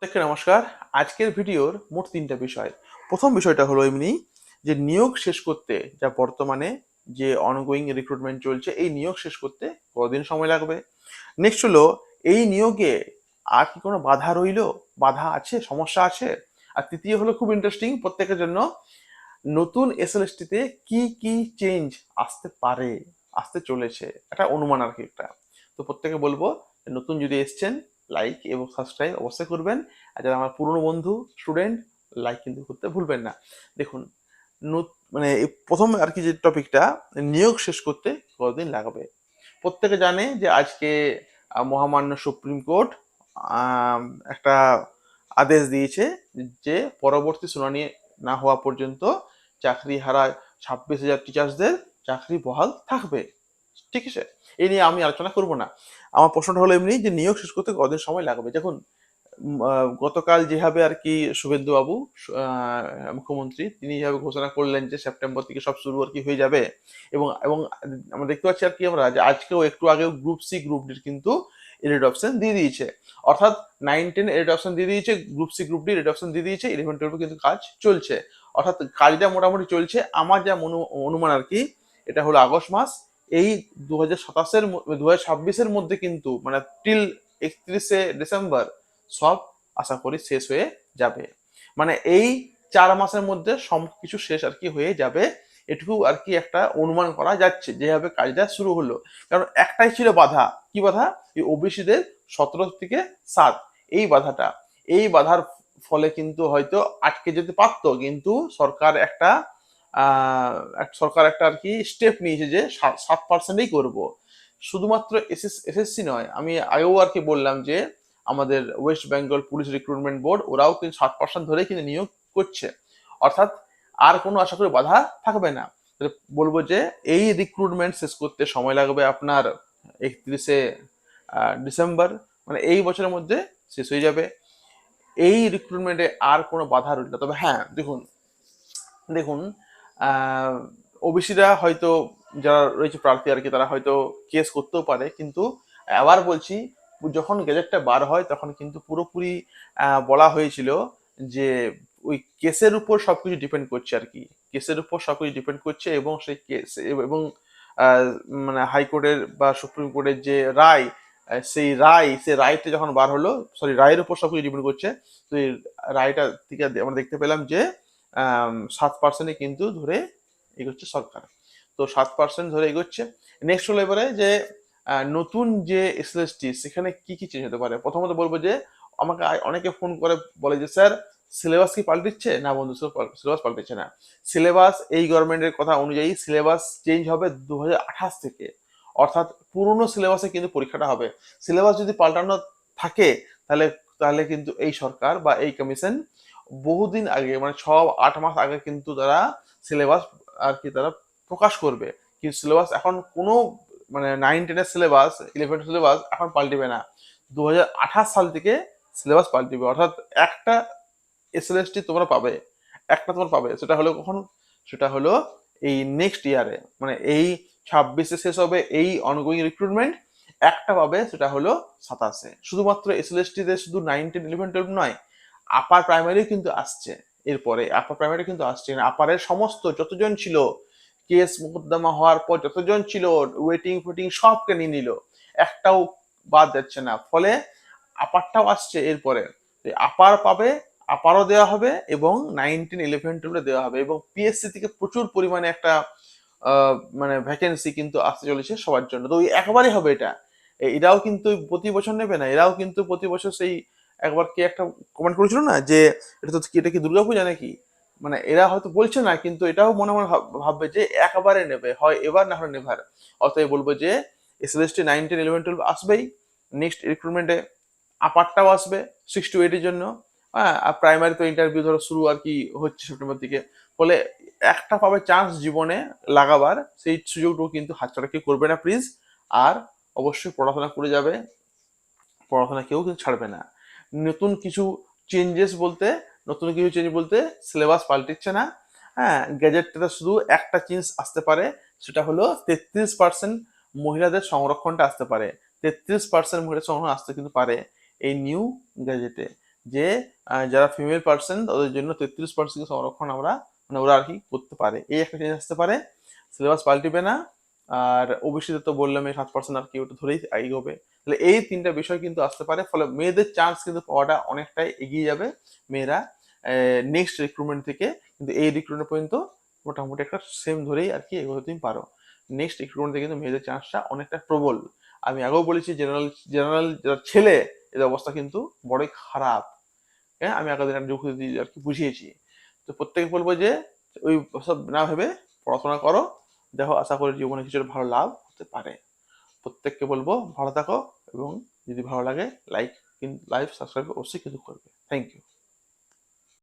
প্রত্যেককে নমস্কার। আজকের ভিডিওর মোট তিনটা বিষয়। প্রথম বিষয়টা হলো এমনি যে নিয়োগ শেষ করতে যা বর্তমানে যে অনগোয়িং রিক্রুটমেন্ট চলছে, এই নিয়োগ শেষ করতে কতদিন সময় লাগবে। নেক্সট হলো এই নিয়োগে আর কি কোনো বাধা রইলো, বাধা আছে, সমস্যা আছে। আর তৃতীয় হলো খুব ইন্টারেস্টিং প্রত্যেকের জন্য, নতুন এসএলএসটিতে কি কি চেঞ্জ আসতে পারে, আসতে চলেছে, একটা অনুমান আর কি একটা। তো প্রত্যেকে বলবো নতুন যদি এসছেন লাইক এবং সাবস্ক্রাইব অবশ্যই করবেন, আর যারা আমার পুরনো বন্ধু স্টুডেন্ট লাইক কিন্তু করতে ভুলবেন না। দেখুন, মানে এই প্রথম আর কি যে টপিকটা, নিয়োগ শেষ করতে কতদিন লাগবে। প্রত্যেকে জানে যে আজকে মহামান্য সুপ্রিম কোর্ট একটা আদেশ দিয়েছে যে পরবর্তী শুনানি না হওয়া পর্যন্ত চাকরি হারা 26,000 টিচার্সদের চাকরি বহাল থাকবে। ঠিক আছে, এই নিয়ে আমি আলোচনা করব না। আমার প্রশ্নটা হলো এমনি যে নিয়োগ শেষ করতে কতদিন সময় লাগবে। দেখুন, গতকাল যেভাবে আর কি শুভেন্দু বাবু মুখ্যমন্ত্রী তিনি যেভাবে ঘোষণা করলেন যে সেপ্টেম্বর থেকে সব শুরু আর কি হয়ে যাবে, এবং এবং আমরা দেখতে পাচ্ছি আর কি আমরা যে আজকেও একটু আগেও গ্রুপ সি গ্রুপ ডির কিন্তু এরিড অপশন দিয়ে দিয়েছে। অর্থাৎ 9-10 এরিড অপশন দিয়ে দিয়েছে, গ্রুপ সি গ্রুপ ডি এরিড অপশন দিয়ে দিয়েছে, 11-12 কিন্তু কাজ চলছে। অর্থাৎ কাজটা মোটামুটি চলছে। আমার যা অনুমান আর কি, এটা হলো আগস্ট মাস, এই 2027-2026-এর মধ্যে কিন্তু মানে টিল 31শে ডিসেম্বর সব আশা করি শেষ হয়ে যাবে। মানে এই 4 মাসের মধ্যে সব কিছু শেষ আর কি হয়ে যাবে, এটুকু আর কি একটা অনুমান করা যাচ্ছে যেভাবে কাজটা শুরু হলো। কারণ একটাই ছিল বাধা, কি বাধা? এই ওবিসিদের 17 থেকে 7, এই বাধাটা, এই বাধার ফলে কিন্তু হয়তো আটকে যেতে পারতো, কিন্তু সরকার একটা আর কি স্টেপ নিয়েছে যে 7%ই করবো। শুধুমাত্র এসএসসি নয়, আমি আগেও আর কি বললাম যে আমাদের West Bengal police recruitment board ওরাও কিন্তু 7% ধরে কিন্তু নিয়োগ করছে। অর্থাৎ আর কোনো আশা করি বাধা থাকবে না। বলবো যে এই রিক্রুটমেন্ট শেষ করতে সময় লাগবে আপনার 31শে ডিসেম্বর, মানে এই বছরের মধ্যে শেষ হয়ে যাবে। এই রিক্রুটমেন্টে আর কোনো বাধা রইল না। তবে হ্যাঁ, দেখুন দেখুন ওবিসিরা হয়তো, যারা রয়েছে প্রার্থী আর কি, তারা হয়তো কেস করতেও পারে, কিন্তু আবার বলছি, যখন গেজেটটা বার হয় তখন কিন্তু পুরোপুরি বলা হয়েছিল যে ওই কেসের উপর সবকিছু ডিপেন্ড করছে আর কি, কেসের উপর সবকিছু ডিপেন্ড করছে, এবং সেই কেস এবং মানে হাইকোর্টের বা সুপ্রিম কোর্টের যে রায়, সেই রায়টা যখন বার হলো, সরি, রায়ের উপর সবকিছু ডিপেন্ড করছে। তো এই রায়টা থেকে আমরা দেখতে পেলাম যে 7%-ই কিন্তু ধরে এগোচ্ছে সরকার। তো 7% ধরে এগোচ্ছে। নেক্সট হলো এবারে যে নতুন যে এসএলএসটি সেখানে কি কি চেঞ্জ হতে পারে। প্রথমত বলবো যে আমাকে অনেকে ফোন করে বলে যে স্যার সিলেবাস কি পাল্টিচ্ছে না। বন্ধু, সিলেবাস পাল্টিচ্ছে না। সিলেবাস এই গভর্নমেন্টের কথা অনুযায়ী সিলেবাস চেঞ্জ হবে 2028 থেকে। অর্থাৎ পুরনো সিলেবাসে কিন্তু পরীক্ষাটা হবে। সিলেবাস যদি পাল্টানো থাকে তাহলে তাহলে কিন্তু এই সরকার বা এই কমিশন বহুদিন আগে, মানে 6-8 মাস আগে কিন্তু তারা সিলেবাস আর কি তারা প্রকাশ করবে। কিন্তু সিলেবাস এখন কোনো, মানে 9-10-এর সিলেবাস, 11 সিলেবাস এখন পাল্টিবে না। 2028 সাল থেকে সিলেবাস পাল্টিবে। অর্থাৎ একটা এসএলএসটি তোমরা পাবে, একটা তোমরা পাবে, সেটা হলো কখন? সেটা হলো এই নেক্সট ইয়ারে, মানে এই 26-এ শেষ হবে এই অনগোয়িং রিক্রুটমেন্ট। একটা পাবে, সেটা হলো 27-এ। শুধুমাত্র এসএলএসটি তে শুধু 9-10-11-12 নয়, আপার প্রাইমারি কিন্তু আসছে। এরপরে আপার প্রাইমারি কিন্তু আসছে, আপারের সমস্ত যতজন ছিল, কেস মোকদ্দমা হওয়ার পর যতজন ছিল, ওয়েটিং ফোটিং সবকে নিয়ে নিল, একটাও বাদ যাচ্ছে না। ফলে আপারটাও আসছে এরপরে, আপার পাবে, আপারও দেওয়া হবে এবং 9-10-11-12 দেওয়া হবে। এবং পিএসসি থেকে প্রচুর পরিমাণে একটা মানে ভ্যাকেন্সি কিন্তু আসতে চলেছে সবার জন্য। তো একবারই হবে এটা। এরাও কিন্তু প্রতি বছর নেবে না, এরাও কিন্তু প্রতি বছর সেই, একবার কে একটা কমেন্ট করেছিল না যে এটা কি দুর্গাপূজা নাকি। মানে এরা হয়তো বলছে না, কিন্তু এটাও মনে মনে ভাববে যে একবারে নেবে, হয় এবার না হলে নেভার। অতএব বলবো যে এসএলএসটি 9-10-11-12 আসবেই নেক্সট রিক্রুটমেন্টে। আপারটাও আসবে 6 to 8 এর জন্য। হ্যাঁ, আর প্রাইমারি তো ইন্টারভিউ ধরো শুরু আর কি হচ্ছে সেপ্টেম্বর থেকে। ফলে একটা পাবে চান্স জীবনে লাগাবার, সেই সুযোগটুকু কিন্তু হাতছাড়া কেউ করবে না প্লিজ। আর অবশ্যই পড়াশোনা করে যাবে, পড়াশোনা কেউ কিন্তু ছাড়বে না। নতুন কিছু চেঞ্জেস বলতে, নতুন কিছু চেঞ্জ বলতে সিলেবাস পাল্টিচ্ছে না। হ্যাঁ, গ্যাজেটটাতে শুধু একটা চেঞ্জ আসতে পারে, সেটা হলো 33% মহিলাদের সংরক্ষণটা আসতে পারে। 33% মহিলা সংরক্ষণ আসতে কিন্তু পারে এই নিউ গ্যাজেটে। যে যারা ফিমেল পার্সন তাদের জন্য 33% সংরক্ষণ আমরা মানে ওরা আর কি করতে পারে, এই একটা চেঞ্জ আসতে পারে। সিলেবাস পাল্টিবে না। আর ওবিসিতে তো বললাম এই 7% আর কি ওটা ধরেই এগোবে। তাহলে এই তিনটা বিষয় কিন্তু আসতে পারে, ফলে মেয়েদের চান্স কিন্তু পাওয়াটা অনেকটাই এগিয়ে যাবে। মেয়েরা নেক্সট রিক্রুটমেন্ট থেকে কিন্তু এই রিক্রুটমেন্ট পর্যন্ত মোটামুটি একটা সেম ধরেই আর কি এগোতে তুমি পারো। নেক্সট রিক্রুটমেন্ট থেকে কিন্তু মেয়েদের চান্সটা অনেকটা প্রবল। আমি আগেও বলেছি জেনারেল জেনারেল যারা ছেলে এদের অবস্থা কিন্তু বড়ই খারাপ। হ্যাঁ, আমি আগের দিন একটা যুক্তি আর কি বুঝিয়েছি। তো প্রত্যেকে বলবো যে ওই সব না ভেবে পড়াশোনা করো, দেখো আশা করি জীবনে কিছু ভালো লাভ হতে পারে। প্রত্যেককে বলবো ভালো থাকো, এবং যদি ভালো লাগে লাইক সাবস্ক্রাইব অবশ্যই কিন্তু করবে। Thank you.